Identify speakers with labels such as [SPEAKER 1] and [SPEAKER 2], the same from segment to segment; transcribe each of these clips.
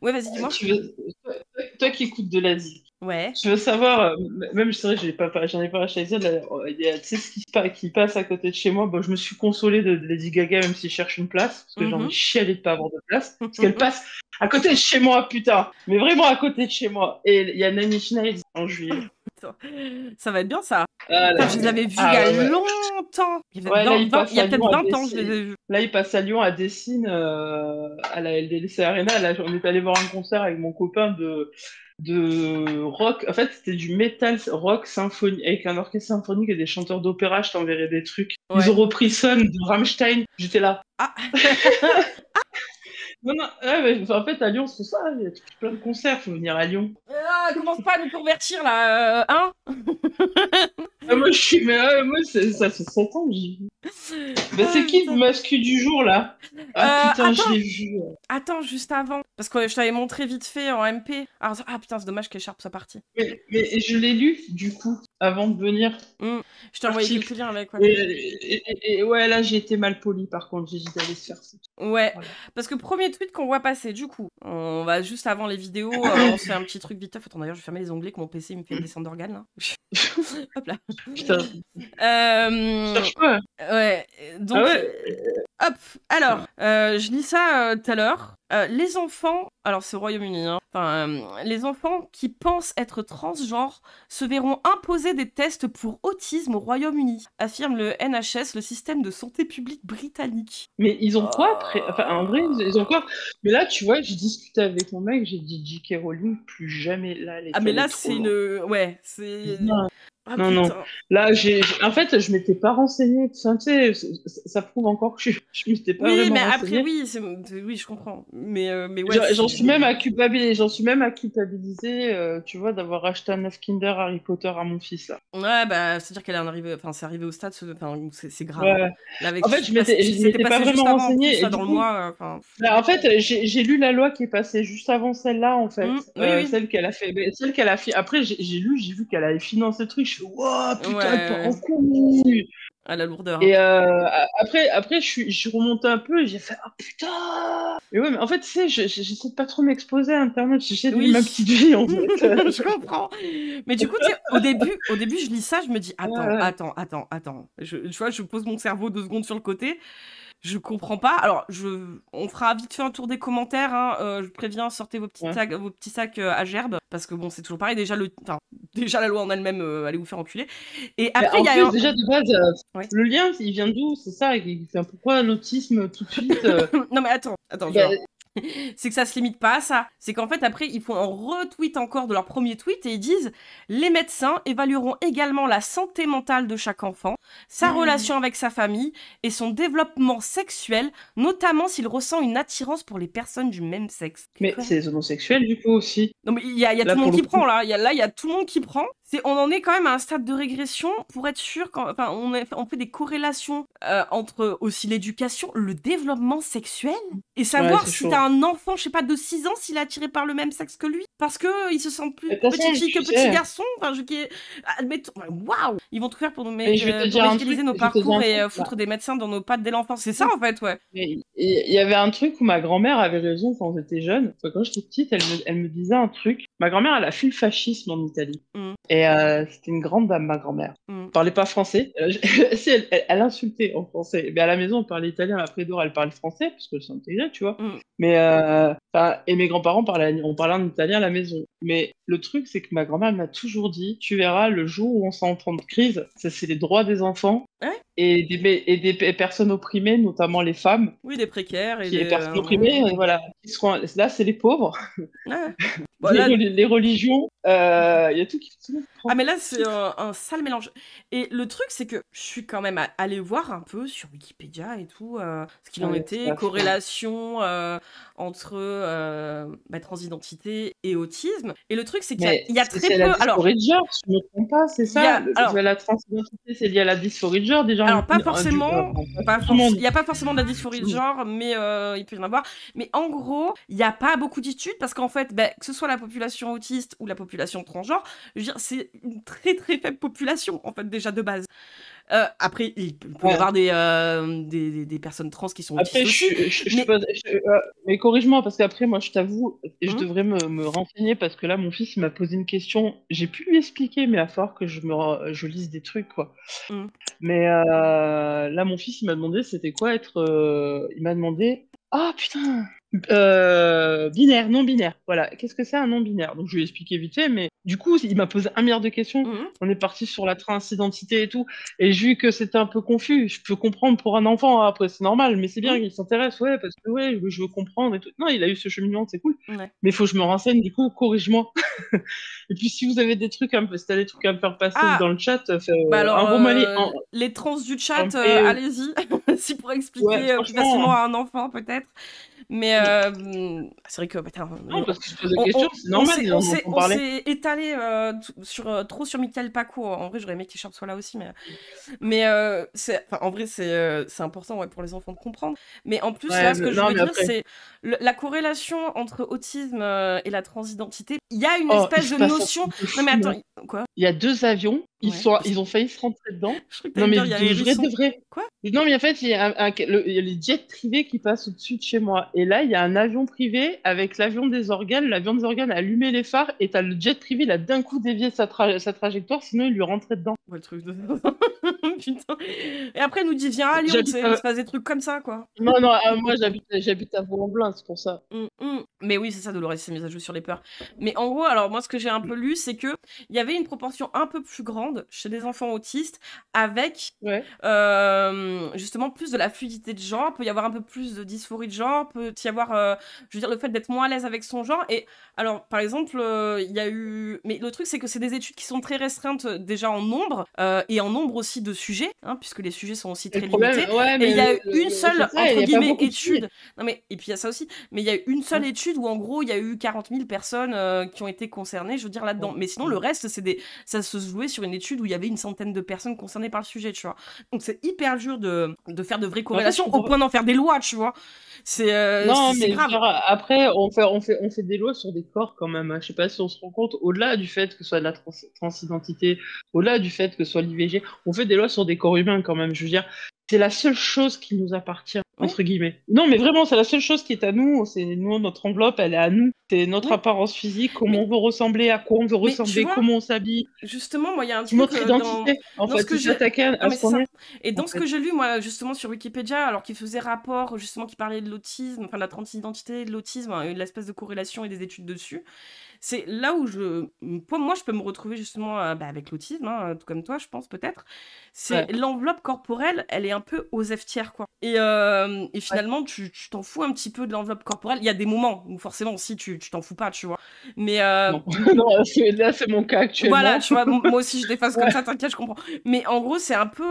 [SPEAKER 1] Ouais, vas-y, dis-moi.
[SPEAKER 2] Tu veux... toi qui écoutes de l'Asie,
[SPEAKER 1] Ouais.
[SPEAKER 2] je veux savoir, même c'est vrai, j'en ai pas réalisé, il y a, tu sais, qui passe à côté de chez moi. Bon, je me suis consolée de Lady Gaga, même si je cherche une place, parce que j'en ai
[SPEAKER 1] Mhm.
[SPEAKER 2] chialé de pas avoir de place, parce qu'elle passe à côté de chez moi, putain, mais vraiment à côté de chez moi. Et il y a Nanny Schneider en juillet.
[SPEAKER 1] Putain, ça va être bien, ça.
[SPEAKER 2] Ah,
[SPEAKER 1] Putain, je les avais vus il y
[SPEAKER 2] ah
[SPEAKER 1] a
[SPEAKER 2] ouais, ouais.
[SPEAKER 1] longtemps. Il y a peut-être
[SPEAKER 2] Ouais, là, il
[SPEAKER 1] il
[SPEAKER 2] passe
[SPEAKER 1] y a
[SPEAKER 2] à
[SPEAKER 1] peut-être
[SPEAKER 2] Lyon à
[SPEAKER 1] 20 ans, je les
[SPEAKER 2] Dessine.
[SPEAKER 1] ai vus.
[SPEAKER 2] Là, il passe à Lyon à Dessine, à la LDLC Arena. Là, on est allé voir un concert avec mon copain de rock. En fait, c'était du metal rock symphonie, avec un orchestre symphonique et des chanteurs d'opéra. Je t'enverrai des trucs. Ils ont
[SPEAKER 1] Ouais.
[SPEAKER 2] repris Sun de Rammstein. J'étais là.
[SPEAKER 1] Ah.
[SPEAKER 2] Non, non, ouais, en fait, à Lyon, c'est ça. Il y a plein de concerts. Faut venir à Lyon.
[SPEAKER 1] Commence pas à nous convertir, là, hein.
[SPEAKER 2] Ah, moi, moi, ça fait 7 ans que j'y vais. Bah,
[SPEAKER 1] Ah,
[SPEAKER 2] c'est qui le
[SPEAKER 1] putain.
[SPEAKER 2] masque du jour, là? Ah, putain, je
[SPEAKER 1] Attends.
[SPEAKER 2] l'ai vu.
[SPEAKER 1] Attends, juste avant. Parce que je t'avais montré vite fait en MP. Alors, ah putain, c'est dommage qu'Écharpe soit partie.
[SPEAKER 2] Mais je l'ai lu, du coup, avant de venir.
[SPEAKER 1] Hmm. Je t'ai envoyé quelques
[SPEAKER 2] Article.
[SPEAKER 1] liens avec, ouais.
[SPEAKER 2] Et ouais, là, j'ai été mal poli, par contre, j'ai dit d'aller se faire ça.
[SPEAKER 1] Ouais,
[SPEAKER 2] Voilà.
[SPEAKER 1] parce que premier tweet qu'on voit passer, du coup, on va juste avant les vidéos, on se fait un petit truc vite fait. Attends, d'ailleurs, je vais fermer les onglets que mon PC il me fait une descente d'organes, là. Hop là.
[SPEAKER 2] Putain,
[SPEAKER 1] Euh,
[SPEAKER 2] cherche pas.
[SPEAKER 1] ouais,
[SPEAKER 2] Ah
[SPEAKER 1] donc,
[SPEAKER 2] ouais?
[SPEAKER 1] hop, alors, je lis ça tout à l'heure. Les enfants, alors c'est au Royaume-Uni, hein, enfin, les enfants qui pensent être transgenres se verront imposer des tests pour autisme au Royaume-Uni, affirme le NHS, le système de santé publique britannique.
[SPEAKER 2] Mais ils ont quoi après? Enfin, en vrai, ils ont
[SPEAKER 1] Oh.
[SPEAKER 2] quoi? Mais là, tu vois, j'ai discuté avec mon mec, j'ai dit J.K. Rowling, plus jamais. Là,
[SPEAKER 1] Ah, mais
[SPEAKER 2] elle
[SPEAKER 1] là,
[SPEAKER 2] est trop
[SPEAKER 1] c'est
[SPEAKER 2] loin.
[SPEAKER 1] une... Ouais, c'est...
[SPEAKER 2] Non,
[SPEAKER 1] Ah,
[SPEAKER 2] non, non.
[SPEAKER 1] putain.
[SPEAKER 2] Là, en fait, je m'étais pas renseignée. Tu sais, ça prouve encore que je m'étais pas
[SPEAKER 1] Oui, mais
[SPEAKER 2] vraiment
[SPEAKER 1] après,
[SPEAKER 2] renseignée.
[SPEAKER 1] oui, oui, je comprends. Mais ouais,
[SPEAKER 2] J'en suis même
[SPEAKER 1] c'est...
[SPEAKER 2] à culpabiliser, j'en suis même à culpabiliser, tu vois, d'avoir acheté un œuf Kinder Harry Potter à mon fils, là.
[SPEAKER 1] Ouais, bah, c'est-à-dire qu'elle est arrivée... Enfin, c'est arrivé au stade, enfin, où c'est grave, hein.
[SPEAKER 2] Ouais.
[SPEAKER 1] Là, avec
[SPEAKER 2] En
[SPEAKER 1] ce
[SPEAKER 2] fait,
[SPEAKER 1] qui se passe, ce
[SPEAKER 2] je
[SPEAKER 1] qui s'était
[SPEAKER 2] m'étais pas
[SPEAKER 1] passé juste
[SPEAKER 2] vraiment
[SPEAKER 1] avant, en plus,
[SPEAKER 2] renseignée, et
[SPEAKER 1] là,
[SPEAKER 2] du
[SPEAKER 1] dans le
[SPEAKER 2] coup,
[SPEAKER 1] mois, enfin...
[SPEAKER 2] bah, en fait, j'ai lu la loi qui est passée juste avant celle-là, en fait.
[SPEAKER 1] Oui, oui.
[SPEAKER 2] Celle qu'elle a fait, celle qu'elle a fait. Après, j'ai vu qu'elle avait financé le truc. Je suis, wow,
[SPEAKER 1] Ouais,
[SPEAKER 2] putain, elle part
[SPEAKER 1] ouais.
[SPEAKER 2] en couille.
[SPEAKER 1] À la lourdeur, hein.
[SPEAKER 2] Et après, je suis remontée un peu et j'ai fait, oh putain! Mais ouais, mais en fait, tu sais, j'essaie de pas trop m'exposer à Internet. J'essaie de vivre ma
[SPEAKER 1] Oui.
[SPEAKER 2] petite vie, en fait.
[SPEAKER 1] Je comprends. Mais du coup, tu sais, au début, je lis ça, je me dis, attends. Tu vois, je pose mon cerveau 2 secondes sur le côté. Je comprends pas. Alors, on fera vite fait un tour des commentaires, hein. Je préviens, sortez
[SPEAKER 2] Ouais.
[SPEAKER 1] vos petits sacs à gerbes, parce que bon, c'est toujours pareil. Déjà la loi en elle-même, allez vous faire enculer. Et
[SPEAKER 2] Mais
[SPEAKER 1] après, il
[SPEAKER 2] en
[SPEAKER 1] y a
[SPEAKER 2] plus,
[SPEAKER 1] un...
[SPEAKER 2] déjà, de base,
[SPEAKER 1] Ouais.
[SPEAKER 2] le lien, il vient d'où? C'est ça, enfin, pourquoi un autisme tout de suite?
[SPEAKER 1] Non mais attends, je vois.
[SPEAKER 2] Ben,
[SPEAKER 1] C'est que ça se limite pas à ça. C'est qu'en fait, après, ils font un retweet encore de leur premier tweet et ils disent les médecins évalueront également la santé mentale de chaque enfant, sa relation avec sa famille et son développement sexuel, notamment s'il ressent une attirance pour les personnes du même sexe.
[SPEAKER 2] mais
[SPEAKER 1] Quoi?
[SPEAKER 2] c'est les homosexuels, du coup, aussi.
[SPEAKER 1] Non, mais il y a
[SPEAKER 2] Là,
[SPEAKER 1] tout le
[SPEAKER 2] pour
[SPEAKER 1] monde
[SPEAKER 2] le
[SPEAKER 1] qui
[SPEAKER 2] coup.
[SPEAKER 1] prend, là. Là, il y a tout le monde qui prend. On en est quand même à un stade de régression pour être sûr enfin, on fait des corrélations entre aussi l'éducation, le développement sexuel et
[SPEAKER 2] Ouais,
[SPEAKER 1] savoir
[SPEAKER 2] c'est
[SPEAKER 1] si t'as
[SPEAKER 2] chaud.
[SPEAKER 1] un enfant, je sais pas, de 6 ans, s'il est attiré par le même sexe que lui. Parce que il se sent plus
[SPEAKER 2] Mais de toute
[SPEAKER 1] petite
[SPEAKER 2] façon,
[SPEAKER 1] fille que
[SPEAKER 2] tu
[SPEAKER 1] petit
[SPEAKER 2] sais,
[SPEAKER 1] garçon. Enfin, admettons, waouh! Ils vont tout faire
[SPEAKER 2] mais je vais te
[SPEAKER 1] pour
[SPEAKER 2] dire un truc,
[SPEAKER 1] médicaliser nos
[SPEAKER 2] je vais te dire
[SPEAKER 1] parcours
[SPEAKER 2] un
[SPEAKER 1] et
[SPEAKER 2] truc, là.
[SPEAKER 1] foutre des médecins dans nos pattes dès l'enfance. C'est ça, en fait, ouais.
[SPEAKER 2] Mais il y avait un truc où ma grand-mère avait raison quand j'étais jeune. Enfin, quand j'étais petite, elle me disait un truc. Ma grand-mère, elle a fui le fascisme en Italie.
[SPEAKER 1] Mm,
[SPEAKER 2] Et c'était une grande dame, ma grand-mère.
[SPEAKER 1] mm.
[SPEAKER 2] Elle parlait pas français. Si, elle insultait en français. Mais à la maison, on parlait italien. Après, Dora, elle parlait français, parce qu'elle s'intégrait, tu vois.
[SPEAKER 1] Mm.
[SPEAKER 2] Mais, et mes grands-parents on parlait en italien à la maison. Mais le truc, c'est que ma grand-mère elle m'a toujours dit, tu verras, le jour où on s'entend de crise, ça, c'est les droits des enfants
[SPEAKER 1] Ouais.
[SPEAKER 2] et des personnes opprimées, notamment les femmes,
[SPEAKER 1] Oui, des précaires et
[SPEAKER 2] qui est
[SPEAKER 1] des...
[SPEAKER 2] personnes opprimées, voilà, qui seront, là, c'est les pauvres,
[SPEAKER 1] Ouais. Bon, là,
[SPEAKER 2] les religions, il y a tout le monde qui
[SPEAKER 1] ah
[SPEAKER 2] prend.
[SPEAKER 1] mais là c'est un sale mélange. Et le truc c'est que je suis quand même allée voir un peu sur Wikipédia et tout ce qu'il en
[SPEAKER 2] Ouais, c'est
[SPEAKER 1] était,
[SPEAKER 2] affreux.
[SPEAKER 1] corrélation entre transidentité et autisme. Et le truc c'est
[SPEAKER 2] Mais
[SPEAKER 1] il y a très
[SPEAKER 2] c'est la
[SPEAKER 1] peu... Alors,
[SPEAKER 2] dysphorie de genre, si je ne me trompe pas, c'est
[SPEAKER 1] il y
[SPEAKER 2] ça.
[SPEAKER 1] a... Alors,
[SPEAKER 2] La transidentité, c'est lié à la dysphorie de genre, déjà,
[SPEAKER 1] Alors, pas
[SPEAKER 2] bon,
[SPEAKER 1] forcément,
[SPEAKER 2] pas tout le monde.
[SPEAKER 1] il n'y a pas forcément de la dysphorie de genre, mais il peut y en avoir. Mais en gros, il n'y a pas beaucoup d'études parce qu'en fait, que ce soit la population autiste ou la population transgenre, je veux dire, c'est une très très faible population, en fait, déjà de base. Après, il peut y
[SPEAKER 2] Ouais.
[SPEAKER 1] avoir des personnes trans qui sont autistes
[SPEAKER 2] Après,
[SPEAKER 1] aussi, mais...
[SPEAKER 2] mais corrige-moi, parce qu'après, moi, je t'avoue, je
[SPEAKER 1] Hum,
[SPEAKER 2] devrais me renseigner, parce que là, mon fils, il m'a posé une question. J'ai pu lui expliquer, mais à falloir que je lise des trucs, quoi.
[SPEAKER 1] hum,
[SPEAKER 2] Mais là, mon fils, il m'a demandé, c'était quoi être... Il m'a demandé... Ah, putain! Binaire, non-binaire. Voilà. Qu'est-ce que c'est un non-binaire? Donc, je lui ai expliqué vite fait, mais du coup, il m'a posé 1 milliard de questions.
[SPEAKER 1] hum.
[SPEAKER 2] On est parti sur la transidentité et tout. Et j'ai vu que c'était un peu confus. Je peux comprendre pour un enfant, hein, après, c'est normal, mais c'est bien
[SPEAKER 1] Hum.
[SPEAKER 2] qu'il s'intéresse, ouais, parce que, ouais, je veux comprendre et tout. Non, il a eu ce cheminement, c'est cool.
[SPEAKER 1] Ouais.
[SPEAKER 2] Mais il faut que je me renseigne, du coup, corrige-moi. Et puis, si vous avez des trucs un peu, si t'as des trucs à me faire passer
[SPEAKER 1] Ah,
[SPEAKER 2] dans le chat,
[SPEAKER 1] bah alors,
[SPEAKER 2] envoie-moi-les
[SPEAKER 1] les trans du
[SPEAKER 2] en
[SPEAKER 1] chat,
[SPEAKER 2] PE.
[SPEAKER 1] allez-y, si pour
[SPEAKER 2] Ouais,
[SPEAKER 1] expliquer plus
[SPEAKER 2] franchement.
[SPEAKER 1] facilement à un enfant peut-être. Mais c'est vrai que putain,
[SPEAKER 2] Non, parce que je pose des questions, c'est
[SPEAKER 1] on
[SPEAKER 2] normal,
[SPEAKER 1] s'est
[SPEAKER 2] on entend
[SPEAKER 1] on
[SPEAKER 2] parler.
[SPEAKER 1] s'est étalé trop sur Michael Paco. En vrai, j'aurais aimé qu'il Sharp soit là aussi, mais en vrai, c'est important, ouais, pour les enfants de comprendre. Mais en plus, là,
[SPEAKER 2] Ouais,
[SPEAKER 1] ce que je
[SPEAKER 2] non,
[SPEAKER 1] veux
[SPEAKER 2] mais
[SPEAKER 1] dire,
[SPEAKER 2] après.
[SPEAKER 1] c'est la corrélation entre autisme et la transidentité. Il y a une
[SPEAKER 2] Oh, il
[SPEAKER 1] espèce
[SPEAKER 2] se
[SPEAKER 1] de
[SPEAKER 2] passe un
[SPEAKER 1] notion.
[SPEAKER 2] truc de
[SPEAKER 1] Non, mais
[SPEAKER 2] fou,
[SPEAKER 1] attends,
[SPEAKER 2] là.
[SPEAKER 1] quoi?
[SPEAKER 2] Il y a 2 avions,
[SPEAKER 1] Ouais.
[SPEAKER 2] ils ont failli se rentrer dedans.
[SPEAKER 1] Je crois que
[SPEAKER 2] Non,
[SPEAKER 1] t'allais me
[SPEAKER 2] mais
[SPEAKER 1] dire, il y a les
[SPEAKER 2] de vrai, de
[SPEAKER 1] hérissons.
[SPEAKER 2] vrai.
[SPEAKER 1] Quoi?
[SPEAKER 2] Non, mais en fait, il y a les jets privés qui passent au-dessus de chez moi. Et là, il y a un avion privé avec l'avion des organes. L'avion des organes a allumé les phares et t'as le jet privé, il a d'un coup dévié sa trajectoire, sinon il lui rentrait dedans.
[SPEAKER 1] Ouais, le truc de... Putain. Et après, il nous dit, viens à Lyon, tu
[SPEAKER 2] J'habite
[SPEAKER 1] sais. Il se passe des trucs comme ça, quoi.
[SPEAKER 2] Non, non, moi, j'habite à Vaux-en-Velin, c'est pour ça.
[SPEAKER 1] Mais oui, c'est ça, Dolores, c'est mis à jouer sur les peurs. Mais en gros, alors moi, ce que j'ai un peu lu, c'est que il y avait une proportion un peu plus grande chez des enfants autistes avec
[SPEAKER 2] Ouais.
[SPEAKER 1] justement plus de la fluidité de genre. Peut y avoir un peu plus de dysphorie de genre. Peut y avoir, je veux dire, le fait d'être moins à l'aise avec son genre. Et alors, par exemple, il y a eu. Mais le truc, c'est que c'est des études qui sont très restreintes déjà en nombre et en nombre aussi de sujets, hein, puisque les sujets sont aussi
[SPEAKER 2] Et le
[SPEAKER 1] très
[SPEAKER 2] problème,
[SPEAKER 1] limités.
[SPEAKER 2] ouais,
[SPEAKER 1] Et
[SPEAKER 2] mais
[SPEAKER 1] il y a eu une
[SPEAKER 2] c'est
[SPEAKER 1] seule,
[SPEAKER 2] ça, il
[SPEAKER 1] entre
[SPEAKER 2] n'y a pas
[SPEAKER 1] guillemets,
[SPEAKER 2] beaucoup de filles.
[SPEAKER 1] étude. Non, mais, et puis il y a ça aussi. Mais il y a eu une seule
[SPEAKER 2] Hein.
[SPEAKER 1] étude où, en gros, il y a eu 40 000 personnes qui ont été concernées, je veux dire, là-dedans.
[SPEAKER 2] Ouais.
[SPEAKER 1] Mais sinon, le reste, ça se jouait sur une étude où il y avait une centaine de personnes concernées par le sujet, tu vois. Donc c'est hyper dur de faire de vraies
[SPEAKER 2] Mais en fait, je
[SPEAKER 1] corrélations au
[SPEAKER 2] comprends pas.
[SPEAKER 1] point d'en faire des lois, tu vois.
[SPEAKER 2] Non,
[SPEAKER 1] C'est
[SPEAKER 2] mais
[SPEAKER 1] grave.
[SPEAKER 2] genre, après, on fait des lois sur des corps quand même. Hein. Je sais pas si on se rend compte, au-delà du fait que ce soit de la transidentité, au-delà du fait que ce soit l'IVG, on fait des lois sur des corps humains quand même. Je veux dire, c'est la seule chose qui nous appartient,
[SPEAKER 1] Oui,
[SPEAKER 2] entre guillemets. Non, mais vraiment, c'est la seule chose qui est à nous. C'est nous, notre enveloppe, elle est à nous. C'est notre
[SPEAKER 1] oui.
[SPEAKER 2] apparence physique, comment
[SPEAKER 1] Mais,
[SPEAKER 2] on veut ressembler, à quoi on veut
[SPEAKER 1] mais tu
[SPEAKER 2] ressembler,
[SPEAKER 1] vois,
[SPEAKER 2] comment on s'habille.
[SPEAKER 1] justement, moi, il y a un
[SPEAKER 2] C'est
[SPEAKER 1] truc
[SPEAKER 2] notre identité, en
[SPEAKER 1] dans ce
[SPEAKER 2] fait.
[SPEAKER 1] que
[SPEAKER 2] C'est ça
[SPEAKER 1] j'ai.
[SPEAKER 2] ta canne,
[SPEAKER 1] Non,
[SPEAKER 2] à
[SPEAKER 1] mais
[SPEAKER 2] ce
[SPEAKER 1] c'est
[SPEAKER 2] qu'on
[SPEAKER 1] ça.
[SPEAKER 2] est,
[SPEAKER 1] Et
[SPEAKER 2] en
[SPEAKER 1] dans ce
[SPEAKER 2] fait.
[SPEAKER 1] que j'ai lu, moi, justement, sur Wikipédia, alors qu'il faisait rapport, justement, qui parlait de l'autisme, enfin, de la transidentité, de l'autisme, hein, et de l'espèce de corrélation et des études dessus, c'est là où moi, je peux me retrouver, justement, avec l'autisme, hein, tout comme toi, je pense, peut-être. C'est
[SPEAKER 2] Ouais,
[SPEAKER 1] l'enveloppe corporelle, elle est un peu aux F-tiers, quoi. Et
[SPEAKER 2] ouais.
[SPEAKER 1] finalement, tu t'en fous un petit peu de l'enveloppe corporelle. Il y a des moments où, forcément, si tu t'en fous pas, tu vois. Mais
[SPEAKER 2] Non, non, là, c'est mon cas
[SPEAKER 1] voilà,
[SPEAKER 2] actuellement.
[SPEAKER 1] tu vois, moi aussi je déface comme
[SPEAKER 2] Ouais.
[SPEAKER 1] ça, t'inquiète, je comprends. Mais en gros, c'est un peu,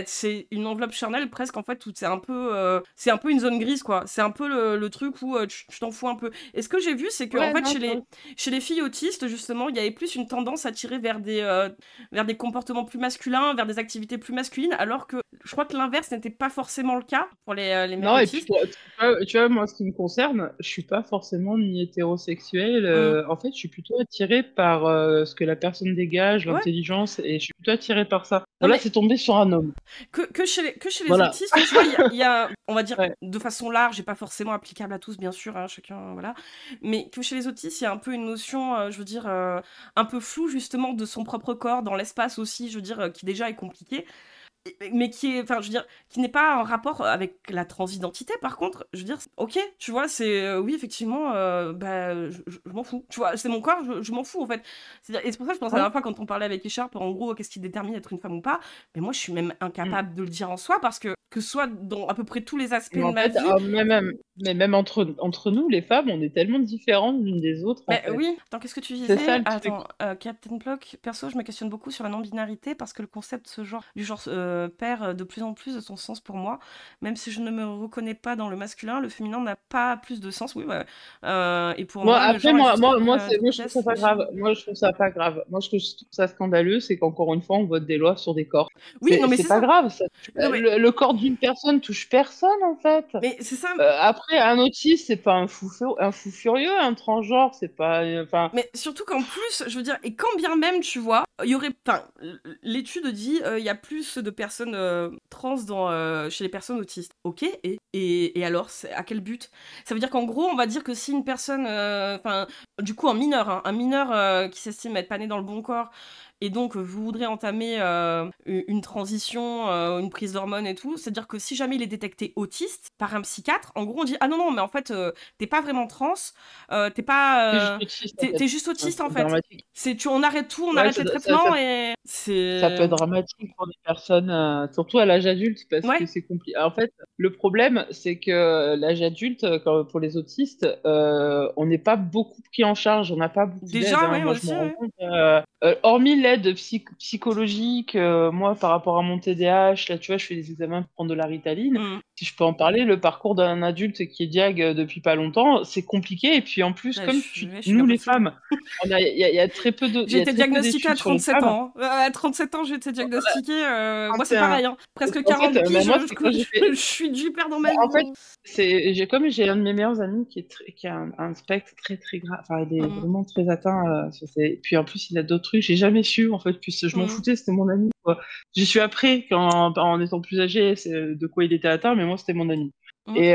[SPEAKER 1] c'est une enveloppe charnelle presque en fait, où c'est un peu une zone grise quoi. C'est un peu le truc où tu t'en fous un peu. Et ce que j'ai vu, c'est que en
[SPEAKER 2] Ouais,
[SPEAKER 1] fait,
[SPEAKER 2] non, c'est vrai.
[SPEAKER 1] chez les filles autistes, justement, il y avait plus une tendance à tirer vers des comportements plus masculins, vers des activités plus masculines, alors que je crois que l'inverse n'était pas forcément le cas pour les mecs
[SPEAKER 2] Non, et puis,
[SPEAKER 1] autistes.
[SPEAKER 2] tu vois, moi, ce qui me concerne, je suis pas forcément ni hétérosexuel.
[SPEAKER 1] Hum.
[SPEAKER 2] En fait, je suis plutôt attirée par ce que la personne dégage,
[SPEAKER 1] Ouais.
[SPEAKER 2] l'intelligence, et je suis plutôt attirée par ça.
[SPEAKER 1] Non
[SPEAKER 2] Voilà,
[SPEAKER 1] mais
[SPEAKER 2] c'est tombé sur un homme.
[SPEAKER 1] que chez les
[SPEAKER 2] Voilà.
[SPEAKER 1] autistes, tu vois, il y a, on va dire,
[SPEAKER 2] Ouais.
[SPEAKER 1] de façon large, et pas forcément applicable à tous, bien sûr, hein, chacun, voilà, mais que chez les autistes, il y a un peu une notion, je veux dire, un peu floue, justement, de son propre corps, dans l'espace aussi, je veux dire, qui déjà est compliqué, mais qui est, enfin, je veux dire, qui n'est pas en rapport avec la transidentité, par contre, je veux dire, ok, tu vois, oui, effectivement, je m'en fous, tu vois, c'est mon corps, je m'en fous, en fait. Et c'est pour ça que je pense à la
[SPEAKER 2] Ouais.
[SPEAKER 1] dernière fois, quand on parlait avec Echarpe, en gros, qu'est-ce qui détermine être une femme ou pas, mais moi, je suis même
[SPEAKER 2] Mm.
[SPEAKER 1] incapable de le dire en soi, parce que ce soit dans à peu près tous les aspects
[SPEAKER 2] Mais
[SPEAKER 1] de
[SPEAKER 2] en
[SPEAKER 1] ma
[SPEAKER 2] fait,
[SPEAKER 1] vie.
[SPEAKER 2] mais même entre nous, les femmes, on est tellement différentes l'une des autres, en
[SPEAKER 1] Mais
[SPEAKER 2] fait.
[SPEAKER 1] oui, attends, qu'est-ce que tu
[SPEAKER 2] C'est ça
[SPEAKER 1] disais?
[SPEAKER 2] le truc.
[SPEAKER 1] Attends, Captain Block, perso, je me questionne beaucoup sur la non-binarité parce que le concept du genre perd de plus en plus de son sens pour moi. Même si je ne me reconnais pas dans le masculin, le féminin n'a pas plus de sens. Oui, ouais. Et pour
[SPEAKER 2] Moi,
[SPEAKER 1] moi, le
[SPEAKER 2] après,
[SPEAKER 1] genre est juste pris de
[SPEAKER 2] moi, je trouve ça
[SPEAKER 1] vitesse.
[SPEAKER 2] pas grave. Moi, je trouve ça pas grave. Moi, ce que je trouve ça scandaleux, c'est qu'encore une fois, on vote des lois sur des corps.
[SPEAKER 1] Oui, non, mais
[SPEAKER 2] C'est
[SPEAKER 1] c'est
[SPEAKER 2] pas
[SPEAKER 1] ça.
[SPEAKER 2] grave.
[SPEAKER 1] Non, mais,
[SPEAKER 2] Le corps d'une personne touche personne, en fait.
[SPEAKER 1] mais c'est ça.
[SPEAKER 2] Après, un autiste, c'est pas un fou furieux. Un transgenre, c'est pas. Enfin,
[SPEAKER 1] Mais surtout qu'en plus, je veux dire, et quand bien même, tu vois, il y aurait, enfin, l'étude dit il y a plus de personnes trans chez les personnes autistes. Ok, et alors, à quel but? Ça veut dire qu'en gros, on va dire que si une personne, enfin, du coup, un mineur, hein, qui s'estime être pas né dans le bon corps, et donc vous voudrez entamer une transition, une prise d'hormones et tout, c'est-à-dire que si jamais il est détecté autiste par un psychiatre, en gros, on dit ah non non, mais en fait, t'es pas vraiment trans, t'es pas,
[SPEAKER 2] C'est juste autiste, en fait.
[SPEAKER 1] t'es juste autiste en
[SPEAKER 2] C'est
[SPEAKER 1] fait.
[SPEAKER 2] dramatique.
[SPEAKER 1] On arrête tout, on
[SPEAKER 2] Ouais,
[SPEAKER 1] arrête les traitements et
[SPEAKER 2] ça peut
[SPEAKER 1] c'est
[SPEAKER 2] être dramatique pour des personnes, surtout à l'âge adulte, parce que
[SPEAKER 1] ouais.
[SPEAKER 2] c'est compliqué. En fait, le problème, c'est que l'âge adulte, pour les autistes, on n'est pas beaucoup pris en charge, on n'a pas beaucoup d'aide.
[SPEAKER 1] Déjà,
[SPEAKER 2] Hein.
[SPEAKER 1] ouais,
[SPEAKER 2] Moi, je me
[SPEAKER 1] aussi,
[SPEAKER 2] rends
[SPEAKER 1] ouais.
[SPEAKER 2] compte, hormis l'aide psychologique, moi, par rapport à mon TDAH, là, tu vois, je fais des examens pour prendre de la Ritaline.
[SPEAKER 1] Mm.
[SPEAKER 2] Si je peux en parler, le parcours d'un adulte qui est diag depuis pas longtemps, c'est compliqué. Et puis en plus,
[SPEAKER 1] Ouais,
[SPEAKER 2] comme
[SPEAKER 1] je suis bien
[SPEAKER 2] nous les
[SPEAKER 1] placée.
[SPEAKER 2] femmes, il y a très peu
[SPEAKER 1] J'ai été diagnostiquée à
[SPEAKER 2] d'études sur les
[SPEAKER 1] 37
[SPEAKER 2] femmes.
[SPEAKER 1] ans. À 37 ans, j'ai été diagnostiquée. Moi, c'est
[SPEAKER 2] 31.
[SPEAKER 1] pareil. Hein. Presque
[SPEAKER 2] En fait,
[SPEAKER 1] 40 piges,
[SPEAKER 2] moi, c'est quand j'ai fait.
[SPEAKER 1] je suis du père dans ma vie.
[SPEAKER 2] En fait, j'ai un de mes meilleurs amis qui a un spectre très très grave. Enfin, il est vraiment très atteint. Puis en plus, il a d'autres trucs. J'ai jamais su, en fait. Puis je m'en foutais, c'était mon ami, quoi. J'y suis après, en étant plus âgé, de quoi il était atteint, mais moi, c'était mon ami. Et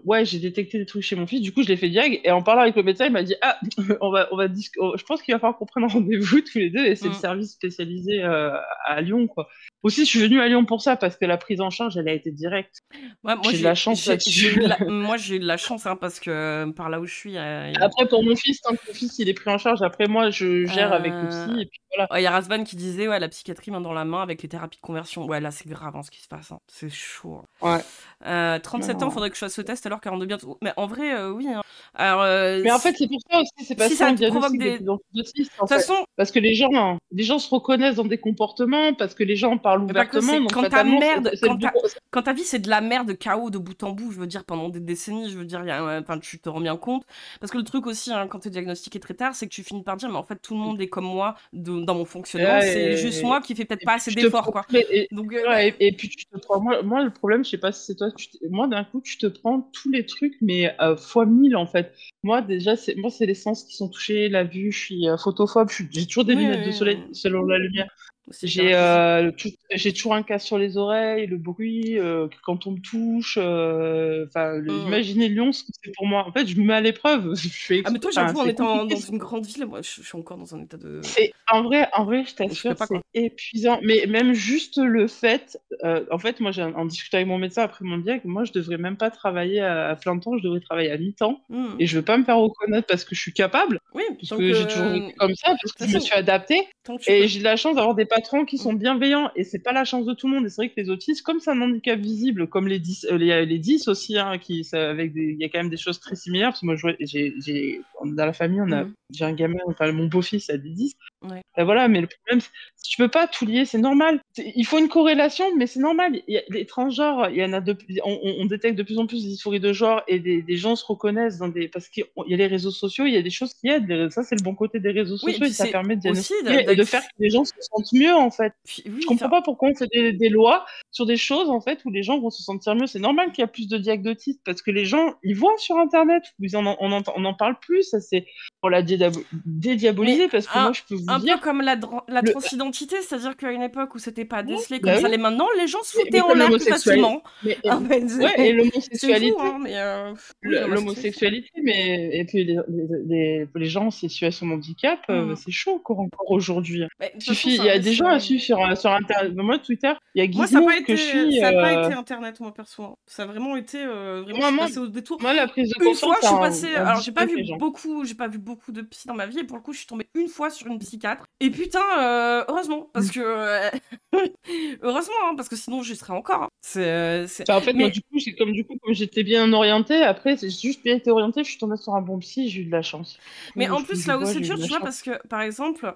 [SPEAKER 2] ouais, j'ai détecté des trucs chez mon fils, du coup je l'ai fait diag, et en parlant avec le médecin, il m'a dit je pense qu'il va falloir qu'on prenne un rendez-vous tous les deux, et c'est le service spécialisé à Lyon, quoi. Aussi, je suis venue à Lyon pour ça, parce que la prise en charge, elle a été directe.
[SPEAKER 1] Ouais, moi,
[SPEAKER 2] j'ai de la chance là-dessus.
[SPEAKER 1] Moi, j'ai eu de la chance, hein, parce que par là où je suis,
[SPEAKER 2] Après, pour mon fils, tant que mon fils il est pris en charge, après moi je gère avec le psy, et puis voilà.
[SPEAKER 1] Il y a Razvan qui disait ouais, la psychiatrie main dans la main avec les thérapies de conversion. Ouais, là c'est grave, hein, ce qui se passe. Hein. C'est chaud.
[SPEAKER 2] Ouais.
[SPEAKER 1] 37 ans, faudrait que je fasse ce test alors 42 bientôt. Mais en vrai, oui. Hein. Alors,
[SPEAKER 2] mais en fait, c'est pour ça aussi, c'est parce
[SPEAKER 1] si ça
[SPEAKER 2] qu'on
[SPEAKER 1] provoque
[SPEAKER 2] diagnostique
[SPEAKER 1] des.
[SPEAKER 2] de plus en plus d'autistes,
[SPEAKER 1] De toute façon,
[SPEAKER 2] parce que les gens se reconnaissent dans des comportements, parce que les gens en parlent ouvertement, donc
[SPEAKER 1] quand
[SPEAKER 2] fatalement,
[SPEAKER 1] quand ta vie c'est de la merde, chaos de bout en bout, je veux dire pendant des décennies, je veux dire, tu te rends bien compte. Parce que le truc aussi, hein, quand t'es diagnostiqué très tard, c'est que tu finis par dire, mais en fait tout le monde est comme moi dans mon fonctionnement, c'est juste moi qui fais peut-être pas assez d'efforts, quoi. Donc,
[SPEAKER 2] et puis tu te prends, moi le problème, je sais pas si c'est toi, moi d'un coup tu te prends tous les trucs, mais fois 1000 en fait. Moi déjà, c'est les sens qui sont touchés, la vue, je suis photophobe, j'ai toujours des lunettes de soleil selon la lumière. J'ai toujours un casque sur les oreilles, le bruit, quand on me touche. Imaginez Lyon, ce que c'est pour moi. En fait, je me mets à l'épreuve.
[SPEAKER 1] Ah, mais toi, j'avoue, en étant dans une grande ville, moi, je suis encore dans un état de.
[SPEAKER 2] En vrai, je t'assure, c'est épuisant. Mais même juste le fait. En fait, moi, en discutant avec mon médecin après mon diag, moi, je devrais même pas travailler à plein temps, je devrais travailler à mi-temps. Et je veux pas me faire reconnaître parce que je suis capable.
[SPEAKER 1] Oui,
[SPEAKER 2] parce que j'ai toujours vécu comme ça, parce que je me suis adaptée. Et j'ai de la chance d'avoir des patrons qui sont bienveillants, et c'est pas la chance de tout le monde. Et c'est vrai que les autistes, comme c'est un handicap visible, comme les 10, les 10 aussi, hein, il y a quand même des choses très similaires, parce que moi, dans la famille, j'ai un gamin, enfin mon beau-fils a des 10.
[SPEAKER 1] Ouais.
[SPEAKER 2] Ben voilà, mais le problème, tu peux pas tout lier, c'est normal. Il faut une corrélation, mais c'est normal. Il y a les transgenres, il y en a on détecte de plus en plus des dysphories de genre, et des gens se reconnaissent parce qu'il y a les réseaux sociaux, il y a des choses qui aident. Ça, c'est le bon côté des réseaux sociaux, et ça permet de diagnostiquer et de faire que les gens se sentent mieux, en fait. Je comprends pas pourquoi on fait des lois sur des choses, en fait, où les gens vont se sentir mieux. C'est normal qu'il y a plus de diag d'autistes, parce que les gens, ils voient sur Internet, on en parle plus, ça c'est pour la dédiaboliser, parce que moi, je peux vous dire...
[SPEAKER 1] Un peu comme la transidentité, c'est-à-dire qu'à une époque où c'était pas décelé comme ça l'est maintenant, les gens se foutaient en l'air plus facilement.
[SPEAKER 2] Et l'homosexualité.
[SPEAKER 1] C'est fou, hein,
[SPEAKER 2] l'homosexualité, et puis les gens en situation de handicap, c'est chaud encore aujourd'hui. Il y a des gens à suivre sur Internet. Moi, Twitter, il y a Gizmo que je suis...
[SPEAKER 1] Ça n'a pas été Internet, moi, perso. Ça a vraiment été... je suis passée au détour.
[SPEAKER 2] Moi, la prise de conscience...
[SPEAKER 1] Une fois, je suis passée... Alors, j'ai pas vu beaucoup de psy dans ma vie, et pour le coup, je suis tombée une fois sur une psychiatre. Et putain, heureusement, parce que... heureusement, hein, parce que sinon, j'y serais encore.
[SPEAKER 2] En fait, moi, du coup, comme j'étais bien orientée, après, j'ai juste bien été orientée, je suis tombée sur un bon psy, j'ai eu de la chance.
[SPEAKER 1] Mais en plus, là où c'est dur, tu vois, parce que, par exemple,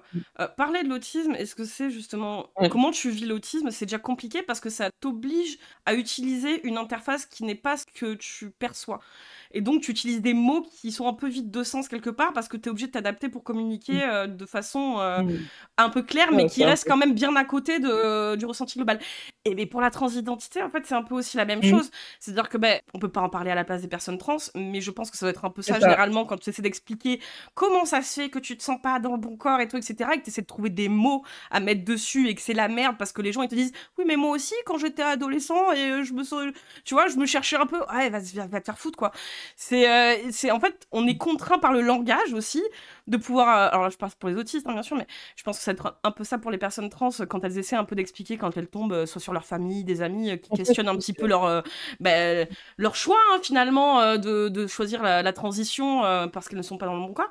[SPEAKER 1] parler de l'autisme, est-ce que c'est justement... Comment tu vis l'autisme, c'est déjà compliqué, parce que ça t'oblige à utiliser une interface qui n'est pas ce que tu perçois. Et donc, tu utilises des mots qui sont un peu vides de sens quelque part, parce que tu es obligé de t'adapter pour communiquer de façon un peu claire, mais qui reste quand même bien à côté du ressenti global. Et mais pour la transidentité, en fait, c'est un peu aussi la même chose. C'est-à-dire que, on peut pas en parler à la place des personnes trans, mais je pense que ça doit être un peu
[SPEAKER 2] C'est
[SPEAKER 1] ça,
[SPEAKER 2] ça.
[SPEAKER 1] généralement, quand tu essaies d'expliquer comment ça se fait que tu te sens pas dans le bon corps et tout, etc., et que tu essaies de trouver des mots à mettre dessus et que c'est la merde parce que les gens, ils te disent, oui, mais moi aussi, quand j'étais adolescent et je me sens, tu vois, je me cherchais un peu, ouais, va te faire foutre, quoi. En fait, on est contraint par le langage aussi de pouvoir, alors là, je parle pour les autistes, hein, bien sûr, mais je pense que ça va être un peu ça pour les personnes trans quand elles essaient un peu d'expliquer quand elles tombent soit sur leur famille, des amis qui
[SPEAKER 2] En fait,
[SPEAKER 1] questionnent un petit peu leur choix hein, finalement de choisir la transition parce qu'elles ne sont pas dans le bon cas.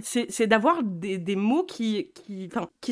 [SPEAKER 1] C'est d'avoir des mots qui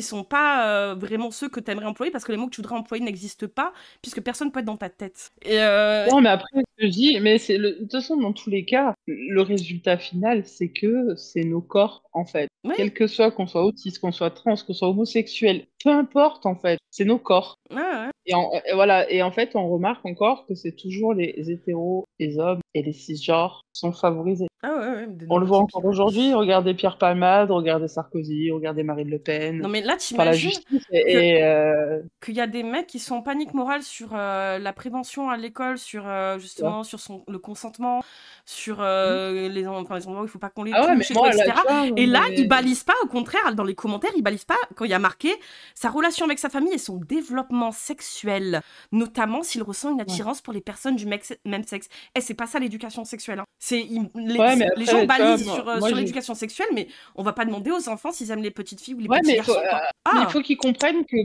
[SPEAKER 1] sont pas vraiment ceux que tu aimerais employer parce que les mots que tu voudrais employer n'existent pas puisque personne peut être dans ta tête.
[SPEAKER 2] non, mais après, je dis, mais de toute façon, dans tous les cas, le résultat final, c'est que c'est nos corps, en fait.
[SPEAKER 1] Oui.
[SPEAKER 2] Quel que soit, qu'on soit autiste, qu'on soit trans, qu'on soit homosexuel, peu importe, en fait, c'est nos corps.
[SPEAKER 1] Ouais.
[SPEAKER 2] Et voilà, et en fait, on remarque encore que c'est toujours les hétéros, les hommes et les cisgenres qui sont favorisés.
[SPEAKER 1] Ah ouais,
[SPEAKER 2] On le voit encore aujourd'hui, regardez Pierre Palmade, regardez Sarkozy, regardez Marine Le Pen.
[SPEAKER 1] Non mais là,
[SPEAKER 2] Enfin, la
[SPEAKER 1] t'imagines
[SPEAKER 2] justice
[SPEAKER 1] qu'il y a des mecs qui sont en panique morale sur la prévention à l'école, sur justement sur le consentement, sur les endroits où il faut pas qu'on les
[SPEAKER 2] Ah ouais, mais
[SPEAKER 1] touche,
[SPEAKER 2] moi, là,
[SPEAKER 1] etc.
[SPEAKER 2] tu vois,
[SPEAKER 1] Et là, ils balisent pas, au contraire, dans les commentaires, ils balisent pas quand il y a marqué sa relation avec sa famille et son développement sexuel, notamment s'il ressent une attirance pour les personnes du même sexe. Et c'est pas ça l'éducation sexuelle. Hein.
[SPEAKER 2] Ouais, mais
[SPEAKER 1] les
[SPEAKER 2] après,
[SPEAKER 1] gens
[SPEAKER 2] tu vois,
[SPEAKER 1] balisent
[SPEAKER 2] moi,
[SPEAKER 1] sur l'éducation sexuelle, mais on va pas demander aux enfants s'ils aiment les petites filles ou les
[SPEAKER 2] ouais,
[SPEAKER 1] petits garçons. Quoi.
[SPEAKER 2] mais il faut qu'ils comprennent que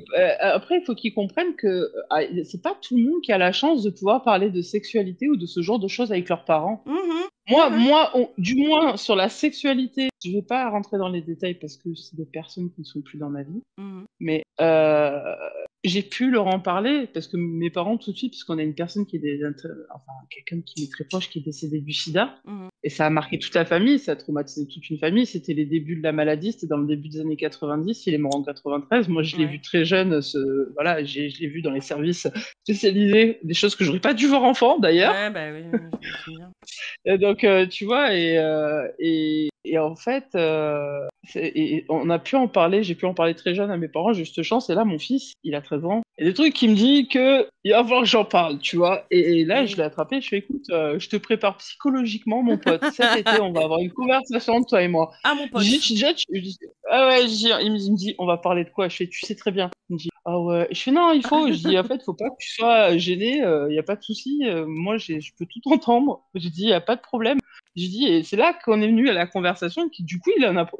[SPEAKER 2] après il faut qu'ils comprennent que c'est pas tout le monde qui a la chance de pouvoir parler de sexualité ou de ce genre de choses avec leurs parents. Du moins sur la sexualité, je vais pas rentrer dans les détails parce que c'est des personnes qui ne sont plus dans ma vie, mais j'ai pu leur en parler parce que mes parents tout de suite, puisqu'on a une personne enfin quelqu'un qui est très proche qui est décédé du sida, et ça a marqué toute la famille, ça a traumatisé toute une famille, c'était les débuts de la maladie, c'était dans le début des années 90, il est mort en 93, moi je l'ai vu très jeune, voilà, je l'ai vu dans les services spécialisés, des choses que j'aurais pas dû voir enfant d'ailleurs.
[SPEAKER 1] Ouais, bah oui, je me souviens.
[SPEAKER 2] Et donc, tu vois, et en fait, on a pu en parler, j'ai pu en parler très jeune à mes parents, j'ai eu cette chance, et là, mon fils, il a 13 ans, et des trucs qui me dit que il va falloir que j'en parle, tu vois. Et là, je l'ai attrapé, je fais, écoute, je te prépare psychologiquement, mon pote, cet été, on va avoir une conversation entre toi et moi.
[SPEAKER 1] Ah, mon pote.
[SPEAKER 2] Ah ouais, il me dit, on va parler de quoi? Je fais, tu sais très bien. Il me dit, ah ouais. Je fais, non, je dis, en fait, faut pas que tu sois gêné, il y a pas de souci, moi, je peux tout entendre. Je dis, il y a pas de problème. Je dis, et c'est là qu'on est venu à la conversation, qui du coup,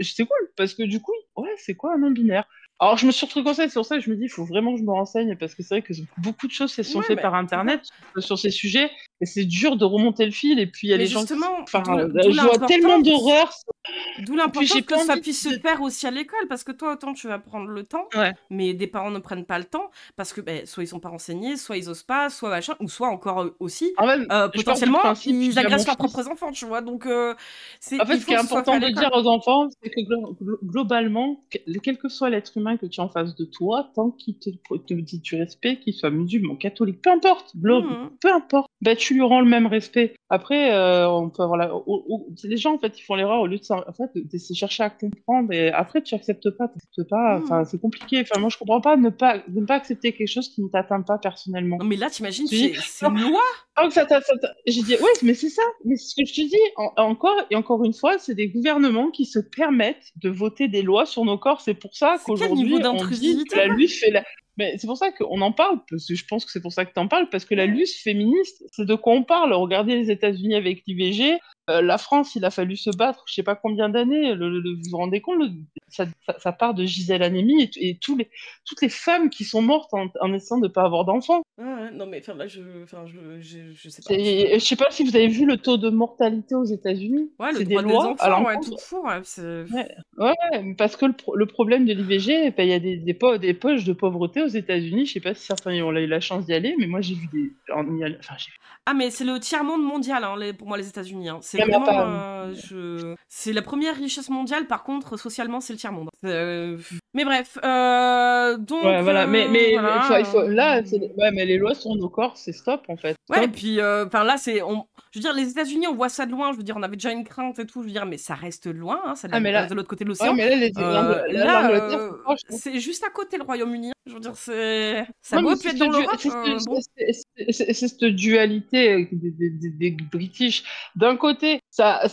[SPEAKER 2] c'est cool, parce que du coup, ouais, c'est quoi un non-binaire? Alors, je me suis retrouvé comme ça, c'est pour ça que je me dis, il faut vraiment que je me renseigne, parce que c'est vrai que beaucoup de choses se sont faites par Internet sur ces sujets, et c'est dur de remonter le fil, et puis il y a des gens qui... Enfin, je vois tellement d'horreurs.
[SPEAKER 1] D'où l'importance que ça puisse se faire aussi à l'école, parce que toi, autant tu vas prendre le temps, mais des parents ne prennent pas le temps, parce que soit ils sont pas renseignés, soit ils osent pas, soit machin, ou soit encore aussi, potentiellement, ils agressent leurs propres enfants, tu vois, donc
[SPEAKER 2] en fait, ce qui est important de dire aux enfants, c'est que globalement, quel que soit l'être humain que tu as en face de toi, tant qu'il te dit du respect, qu'il soit musulman, catholique, peu importe, peu importe, bah, tu lui rends le même respect. Après, on peut avoir les gens, en fait, ils font l'erreur au lieu de se chercher à comprendre, et après, tu acceptes pas, enfin, c'est compliqué. Enfin, moi, je comprends pas de ne pas accepter quelque chose qui ne t'atteint pas personnellement.
[SPEAKER 1] Non, mais là, t'imagines, c'est une loi.
[SPEAKER 2] J'ai dit, ouais, mais c'est ça. Mais ce que je te dis, encore une fois, c'est des gouvernements qui se permettent de voter des lois sur nos corps. C'est pour ça qu'aujourd'hui, on dit que la lutte fait Mais c'est pour ça qu'on en parle, parce que je pense que c'est pour ça que tu en parles, parce que la lutte féministe, c'est de quoi on parle. Regardez les États-Unis avec l'IVG, la France, il a fallu se battre, je sais pas combien d'années. Vous vous rendez compte, ça part de Gisèle Halimi et toutes les femmes qui sont mortes en essayant de ne pas avoir d'enfants.
[SPEAKER 1] Non, mais là, je sais pas.
[SPEAKER 2] Je sais pas si vous avez vu le taux de mortalité aux États-Unis.
[SPEAKER 1] Ouais,
[SPEAKER 2] c'est
[SPEAKER 1] le droit
[SPEAKER 2] des lois
[SPEAKER 1] des enfants, tout court.
[SPEAKER 2] Ouais, parce que le problème de l'IVG, il y a des poches de pauvreté aux États-Unis. Je sais pas si certains ont eu la chance d'y aller, mais moi j'ai vu
[SPEAKER 1] Ah, mais c'est le tiers-monde mondial, hein, pour moi, les États-Unis. Hein. C'est
[SPEAKER 2] vraiment
[SPEAKER 1] vraiment. C'est la première richesse mondiale, par contre, socialement, c'est le tiers-monde. Mais bref, donc.
[SPEAKER 2] Ouais, voilà, mais
[SPEAKER 1] voilà,
[SPEAKER 2] il faut, là, mais les lois sur nos corps, c'est stop, en fait.
[SPEAKER 1] Ouais, et puis, là, Je veux dire, les États-Unis, on voit ça de loin. Je veux dire, on avait déjà une crainte et tout. Je veux dire, mais ça reste loin, hein, ça
[SPEAKER 2] Ah, mais
[SPEAKER 1] reste
[SPEAKER 2] là,
[SPEAKER 1] de l'autre côté de
[SPEAKER 2] ouais,
[SPEAKER 1] l'océan.
[SPEAKER 2] mais là,
[SPEAKER 1] Là,
[SPEAKER 2] l'Angleterre, c'est proche, hein.
[SPEAKER 1] c'est juste à côté le Royaume-Uni, hein. Je veux dire, ça
[SPEAKER 2] Non, mais
[SPEAKER 1] aurait pu être dans l'Europe, bon.
[SPEAKER 2] c'est cette dualité des British. D'un côté, ça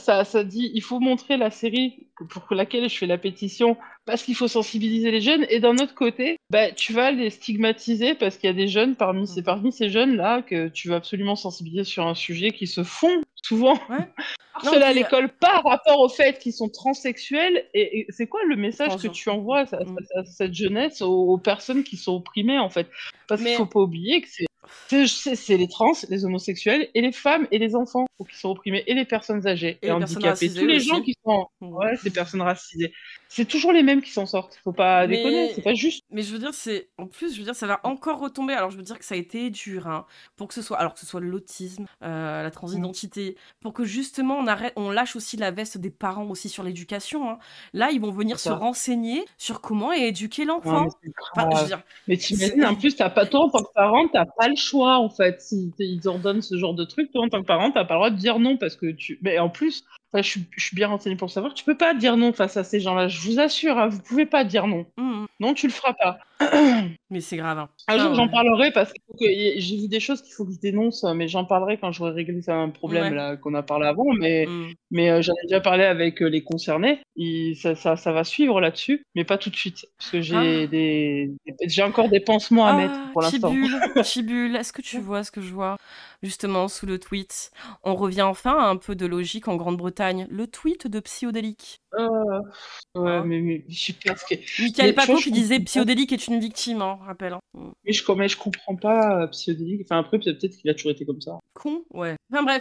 [SPEAKER 2] dit il faut montrer la série pour laquelle je fais la pétition parce qu'il faut sensibiliser les jeunes. Et d'un autre côté, bah, tu vas les stigmatiser parce qu'il y a des jeunes parmi ces jeunes-là que tu veux absolument sensibiliser sur un sujet qui se font souvent
[SPEAKER 1] Ouais. Non,
[SPEAKER 2] harceler à
[SPEAKER 1] puis
[SPEAKER 2] l'école par rapport au fait qu'ils sont transsexuels. Et c'est quoi le message que
[SPEAKER 1] transgenre.
[SPEAKER 2] tu envoies à cette jeunesse, aux personnes qui sont opprimées, en fait? Parce qu'il
[SPEAKER 1] Mais
[SPEAKER 2] faut pas oublier que c'est les trans, les homosexuels, et les femmes et les enfants qui sont opprimés, et les personnes âgées
[SPEAKER 1] et
[SPEAKER 2] et
[SPEAKER 1] les personnes
[SPEAKER 2] handicapées. Tous
[SPEAKER 1] racisées
[SPEAKER 2] les
[SPEAKER 1] aussi.
[SPEAKER 2] gens qui sont... Ouais, ces personnes racisées. C'est toujours les mêmes qui s'en sortent. Faut pas déconner, c'est pas juste.
[SPEAKER 1] Mais je veux dire, en plus, je veux dire, ça va encore retomber. Alors, je veux dire que ça a été dur, hein, pour que ce soit, alors que ce soit l'autisme, la transidentité, pour que justement on lâche aussi la veste des parents aussi sur l'éducation, hein. Là, ils vont venir se
[SPEAKER 2] Ça.
[SPEAKER 1] renseigner sur comment éduquer
[SPEAKER 2] Non,
[SPEAKER 1] l'enfant.
[SPEAKER 2] mais c'est
[SPEAKER 1] Enfin, je veux
[SPEAKER 2] grave.
[SPEAKER 1] dire,
[SPEAKER 2] Mais t'imagines, en plus, toi, en tant que parent, t'as pas le choix, en fait. Si ils ordonnent ce genre de truc, toi, en tant que parent, t'as pas le droit de dire non, parce que tu... Mais en plus, enfin, je suis bien renseignée pour le savoir, tu peux pas dire non face à ces gens-là. Je vous assure, hein, vous pouvez pas dire non. Non, tu le feras pas.
[SPEAKER 1] mais c'est grave, hein.
[SPEAKER 2] Un jour,
[SPEAKER 1] Ah
[SPEAKER 2] j'en
[SPEAKER 1] ouais.
[SPEAKER 2] parlerai parce que j'ai vu des choses qu'il faut que je dénonce, mais j'en parlerai quand j'aurai réglé un problème
[SPEAKER 1] Ouais.
[SPEAKER 2] là qu'on a parlé avant. Mais,
[SPEAKER 1] Mm.
[SPEAKER 2] mais j'en ai déjà parlé avec les concernés. Ça va suivre là-dessus, mais pas tout de suite parce que
[SPEAKER 1] Ah.
[SPEAKER 2] j'ai encore des pansements à mettre
[SPEAKER 1] Ah,
[SPEAKER 2] pour l'instant.
[SPEAKER 1] Chibule, est-ce que tu vois ce que je vois justement sous le tweet? On revient enfin à un peu de logique en Grande-Bretagne. Le tweet de Psyodélique.
[SPEAKER 2] Euh, ouais,
[SPEAKER 1] Hein.
[SPEAKER 2] mais je sais pas ce que.
[SPEAKER 1] Michael
[SPEAKER 2] Mais tu vois,
[SPEAKER 1] Paco
[SPEAKER 2] je
[SPEAKER 1] qui disait
[SPEAKER 2] comprends pas.
[SPEAKER 1] Psyodélique est une victime, hein, rappel. Hein.
[SPEAKER 2] Mais je comprends pas psychodélique. Enfin après peut-être qu'il a toujours été comme ça.
[SPEAKER 1] Con, ouais. Enfin bref,